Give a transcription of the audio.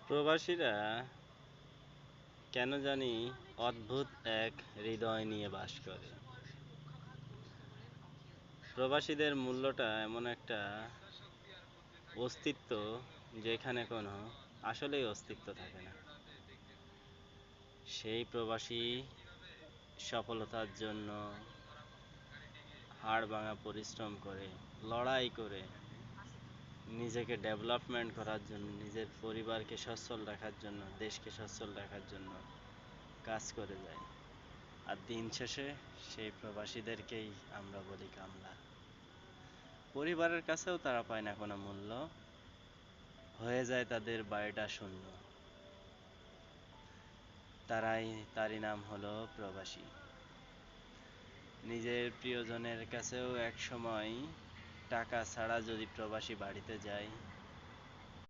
প্রবাসীরা কেন জানি অদ্ভুত এক হৃদয় নিয়ে বাস করে। প্রবাসীদের মূল্যটা এমন একটা অস্তিত্ব যেখানে কোনো আসলেই অস্তিত্ব থাকে না। সেই প্রবাসী সফলতার জন্য হাড়ভাঙা পরিশ্রম করে, লড়াই করে, নিজেকে ডেভেলপমেন্ট করার জন্য, নিজের পরিবারকে সচ্ছল রাখার জন্য, দেশকে সচ্ছল রাখার জন্য কাজ করে যায়। আর দিন শেষে সেই প্রবাসীদেরকেই আমরা বলি কামলা। পরিবারের কাছেও তারা পায় না কোনো মূল্য, হয়ে যায় তাদের বাড়িটা শূন্য। তারই নাম হলো প্রবাসী। নিজের প্রিয়জনের কাছেও এক সময় টাকা ছাড়া যদি প্রবাসী বাড়িতে যায়,